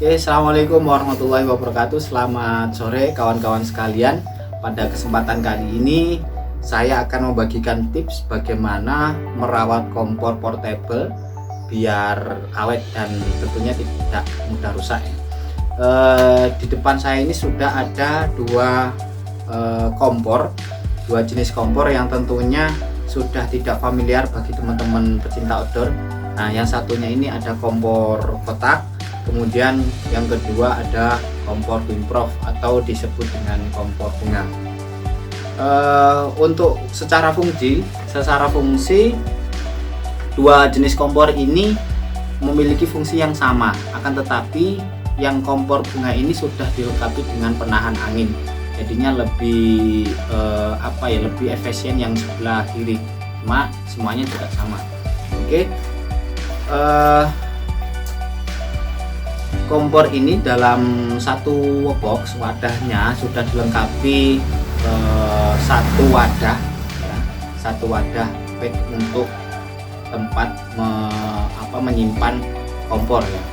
Oke, assalamualaikum warahmatullahi wabarakatuh. Selamat sore kawan-kawan sekalian. Pada kesempatan kali ini saya akan membagikan tips bagaimana merawat kompor portable biar awet dan tentunya tidak mudah rusak. Di depan saya ini sudah ada dua jenis kompor yang tentunya sudah tidak familiar bagi teman-teman pecinta outdoor. Nah, yang satunya ini ada kompor kotak. Kemudian yang kedua ada kompor windproof atau disebut dengan kompor bunga. Untuk secara fungsi dua jenis kompor ini memiliki fungsi yang sama, akan tetapi yang kompor bunga ini sudah dilengkapi dengan penahan angin, jadinya lebih lebih efisien yang sebelah kiri, cuma semuanya juga sama. Oke. Kompor ini dalam satu box wadahnya sudah dilengkapi satu wadah pack untuk tempat menyimpan kompor ya.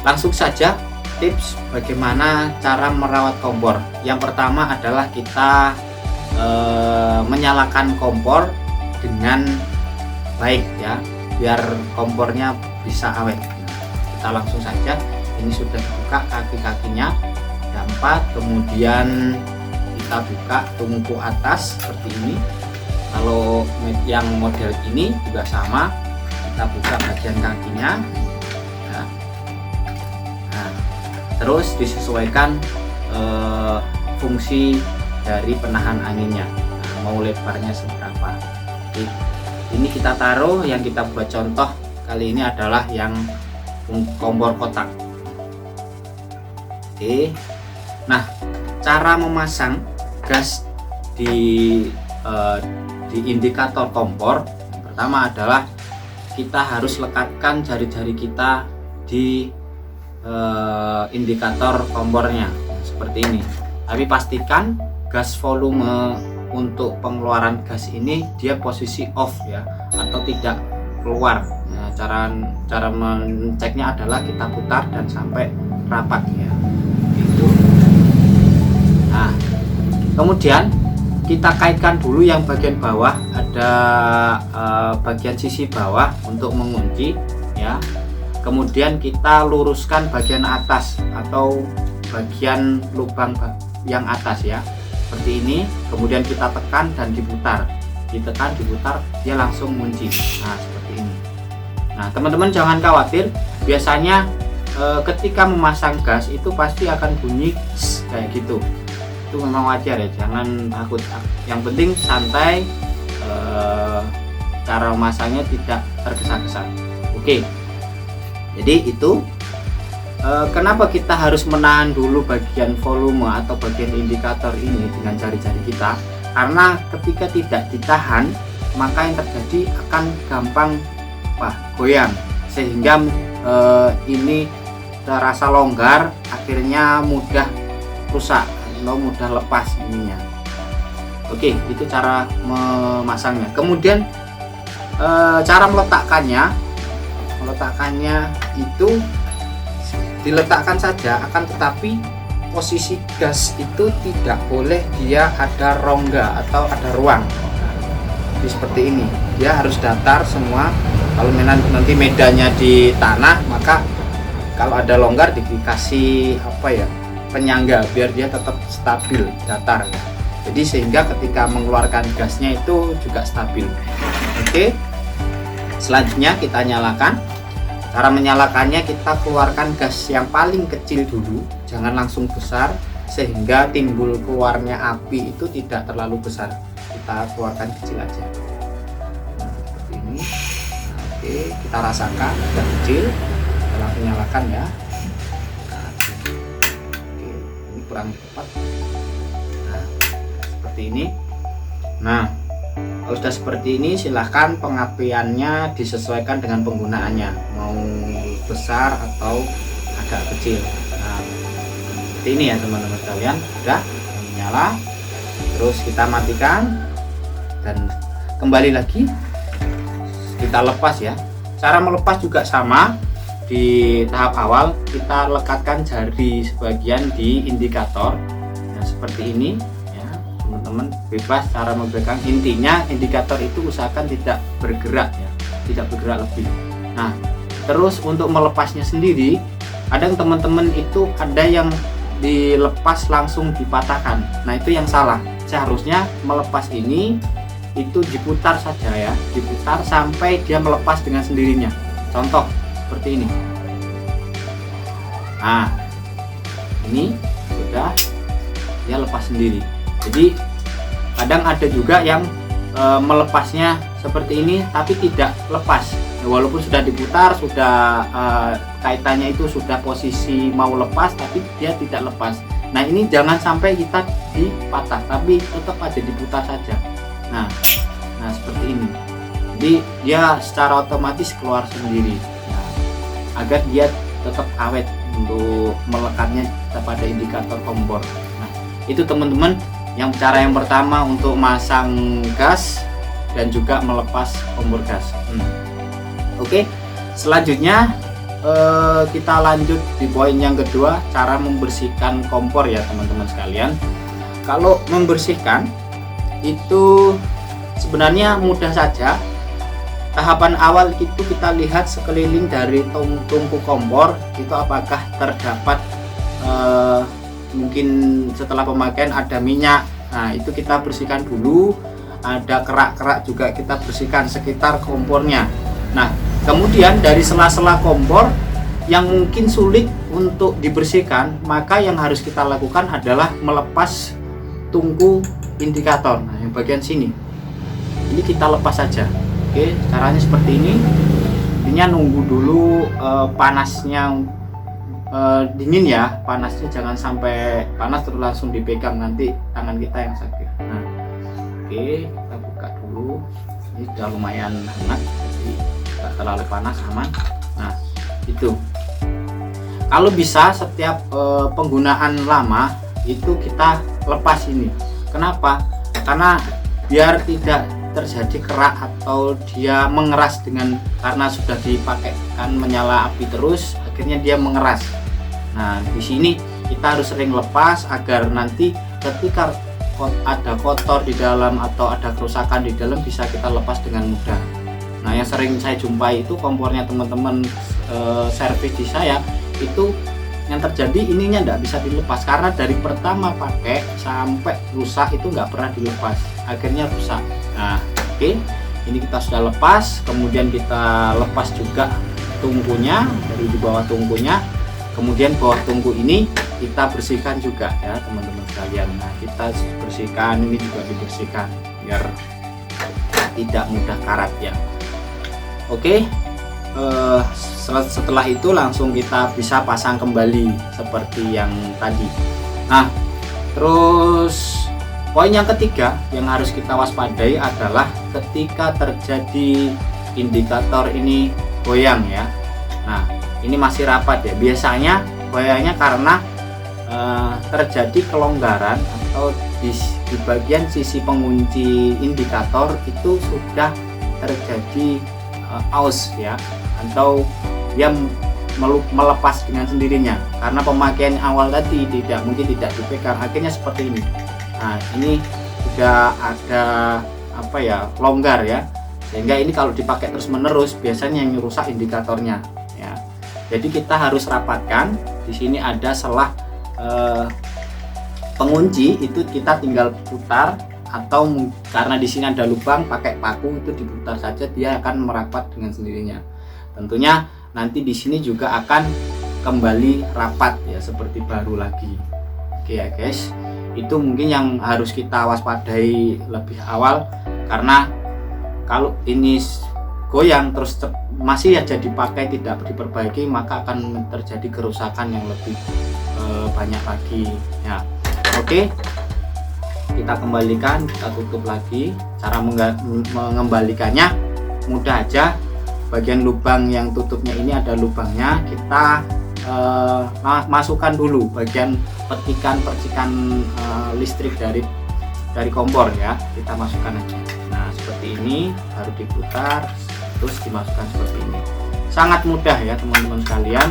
Langsung saja tips bagaimana cara merawat kompor. Yang pertama adalah kita menyalakan kompor dengan baik ya, biar kompornya bisa awet. Kita langsung saja. Ini sudah dibuka kaki-kakinya ada 4, kemudian kita buka tungku atas seperti ini. Kalau yang model ini juga sama, kita buka bagian kakinya ya. Nah, terus disesuaikan fungsi dari penahan anginnya. Nah, mau lebarnya seberapa. Oke. Ini kita taruh, yang kita buat contoh kali ini adalah yang kompor kotak. Oke. Nah, cara memasang gas di indikator kompor yang pertama adalah kita harus lekatkan jari-jari kita di indikator kompornya seperti ini. Tapi pastikan gas volume untuk pengeluaran gas ini dia posisi off ya, atau tidak keluar. Nah, cara mengeceknya adalah kita putar dan sampai rapat ya. Gitu. Nah, kemudian kita kaitkan dulu yang bagian bawah, ada bagian sisi bawah untuk mengunci ya. Kemudian kita luruskan bagian atas atau bagian lubang yang atas ya, seperti ini. Kemudian kita tekan dan diputar, diputar, dia langsung mengunci. Nah, seperti ini. Nah, teman-teman jangan khawatir, biasanya ketika memasang gas itu pasti akan bunyi kayak gitu. Itu memang wajar ya, jangan takut. Yang penting santai, cara memasangnya tidak tergesa-gesa. Oke. Jadi itu kenapa kita harus menahan dulu bagian volume atau bagian indikator ini dengan jari-jari kita? Karena ketika tidak ditahan, maka yang terjadi akan gampang goyang, sehingga ini terasa longgar, akhirnya mudah rusak atau mudah lepas ininya. Oke, itu cara memasangnya. Kemudian cara meletakkannya itu diletakkan saja, akan tetapi posisi gas itu tidak boleh dia ada rongga atau ada ruang. Jadi seperti ini, dia harus datar semua. Kalau nanti medannya di tanah, maka kalau ada longgar dikasih penyangga biar dia tetap stabil, datar ya. Jadi sehingga ketika mengeluarkan gasnya itu juga stabil. Oke. Selanjutnya kita nyalakan. Cara menyalakannya, kita keluarkan gas yang paling kecil dulu, jangan langsung besar, sehingga timbul keluarnya api itu tidak terlalu besar. Kita keluarkan kecil aja. Nah, seperti ini. Nah, oke, kita rasakan sudah kecil. Kita langsung nyalakan ya. Nah, oke, ini kurang tepat. Nah, seperti ini. Nah, kalau sudah seperti ini, silahkan pengapiannya disesuaikan dengan penggunaannya, mau besar atau agak kecil. Nah, seperti ini ya teman-teman sekalian, sudah menyala. Terus kita matikan dan kembali lagi kita lepas ya. Cara melepas juga sama, di tahap awal kita lekatkan jari sebagian di indikator. Nah, seperti ini ya, teman-teman bebas cara memegang. Intinya indikator itu usahakan tidak bergerak ya, tidak bergerak lebih. Nah, terus untuk melepasnya sendiri, kadang teman-teman itu ada yang dilepas langsung dipatahkan. Nah, itu yang salah. Seharusnya melepas ini itu diputar saja ya, diputar sampai dia melepas dengan sendirinya. Contoh seperti ini. Nah, ini sudah dia lepas sendiri. Jadi kadang ada juga yang melepasnya seperti ini tapi tidak lepas. Walaupun sudah diputar, sudah kaitannya itu sudah posisi mau lepas tapi dia tidak lepas. Nah, ini jangan sampai kita dipatah, tapi tetap aja diputar saja. Nah seperti ini. Jadi dia secara otomatis keluar sendiri. Nah, agar dia tetap awet untuk melekatnya pada indikator kompor. Nah, itu teman-teman cara yang pertama untuk masang gas dan juga melepas kompor gas. Oke, selanjutnya kita lanjut di poin yang kedua, cara membersihkan kompor ya teman-teman sekalian. Kalau membersihkan itu sebenarnya mudah saja. Tahapan awal itu kita lihat sekeliling dari tungku kompor itu apakah terdapat mungkin setelah pemakaian ada minyak. Nah, itu kita bersihkan dulu. Ada kerak-kerak juga kita bersihkan sekitar kompornya. Nah, kemudian dari sela-sela kompor yang mungkin sulit untuk dibersihkan, maka yang harus kita lakukan adalah melepas tungku indikator. Nah, yang bagian sini ini kita lepas saja. Oke, caranya seperti ini. Intinya nunggu dulu panasnya dingin ya, panasnya jangan sampai panas terus langsung dipegang, nanti tangan kita yang sakit. Nah, oke, kita buka dulu. Ini sudah lumayan hangat, jadi tidak terlalu panas, aman. Nah, itu kalau bisa setiap penggunaan lama itu kita lepas ini. Kenapa? Karena biar tidak terjadi kerak atau dia mengeras karena sudah dipakaikan menyala api terus, akhirnya dia mengeras. Nah, di sini kita harus sering lepas agar nanti ketika ada kotor di dalam atau ada kerusakan di dalam bisa kita lepas dengan mudah. Nah, yang sering saya jumpai itu kompornya teman-teman servis di saya itu yang terjadi ininya tidak bisa dilepas karena dari pertama pakai sampai rusak itu nggak pernah dilepas, akhirnya rusak. Nah, oke, ini kita sudah lepas, kemudian kita lepas juga tungkunya dari di bawah tungkunya, kemudian bawah tungku ini kita bersihkan juga ya teman-teman sekalian. Nah, kita bersihkan, ini juga dibersihkan biar tidak mudah karat ya. Oke, setelah itu langsung kita bisa pasang kembali seperti yang tadi. Nah, terus poin yang ketiga yang harus kita waspadai adalah ketika terjadi indikator ini goyang ya. Nah, ini masih rapat ya, biasanya goyangnya karena terjadi kelonggaran atau di bagian sisi pengunci indikator itu sudah terjadi aus ya, atau dia melepas dengan sendirinya karena pemakaian awal tadi tidak dipegang, akhirnya seperti ini. Nah, ini sudah ada longgar ya, sehingga ini kalau dipakai terus menerus biasanya yang rusak indikatornya ya. Jadi kita harus rapatkan. Di sini ada selah pengunci, itu kita tinggal putar, atau karena di sini ada lubang pakai paku itu diputar saja, dia akan merapat dengan sendirinya. Tentunya nanti di sini juga akan kembali rapat ya seperti baru lagi. Oke ya guys, itu mungkin yang harus kita waspadai lebih awal, karena kalau ini goyang terus masih aja dipakai tidak diperbaiki, maka akan terjadi kerusakan yang lebih banyak lagi ya. Oke, kita kembalikan, kita tutup lagi. Cara mengembalikannya mudah aja. Bagian lubang yang tutupnya ini ada lubangnya, kita masukkan dulu bagian percikan listrik dari kompor ya, kita masukkan aja. Nah, seperti ini baru diputar terus dimasukkan seperti ini. sangat mudah ya teman-teman sekalian.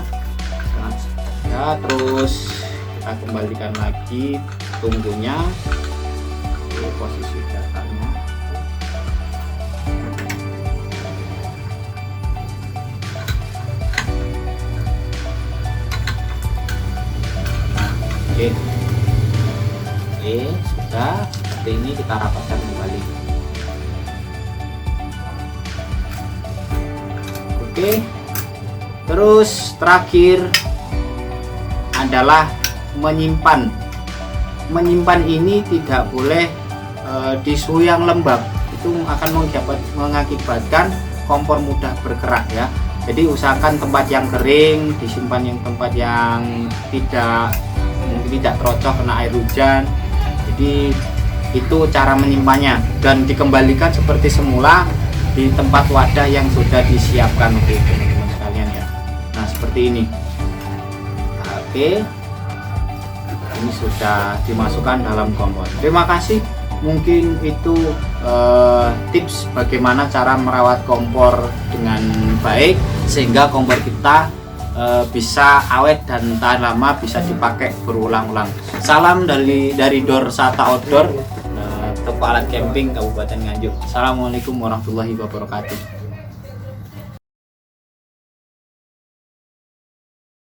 Ya, terus kita kembalikan lagi tunggunya ke posisi datanya. Oke, sudah seperti ini, kita rapatkan kembali. Oke, terus terakhir adalah menyimpan. Menyimpan ini tidak boleh di suhu yang lembab, itu akan mengakibatkan kompor mudah berkerak ya. Jadi usahakan tempat yang kering, disimpan yang tempat yang tidak terocok kena air hujan. Jadi itu cara menyimpannya, dan dikembalikan seperti semula di tempat wadah yang sudah disiapkan untuk teman-teman sekalian ya. Nah seperti ini. Oke, ini sudah dimasukkan dalam kompor. Terima kasih, mungkin itu tips bagaimana cara merawat kompor dengan baik sehingga kompor kita bisa awet dan tahan lama, bisa dipakai berulang-ulang. Salam dari Dorsata Outdoor, toko alat camping Kabupaten Nganjuk. Assalamualaikum warahmatullahi wabarakatuh.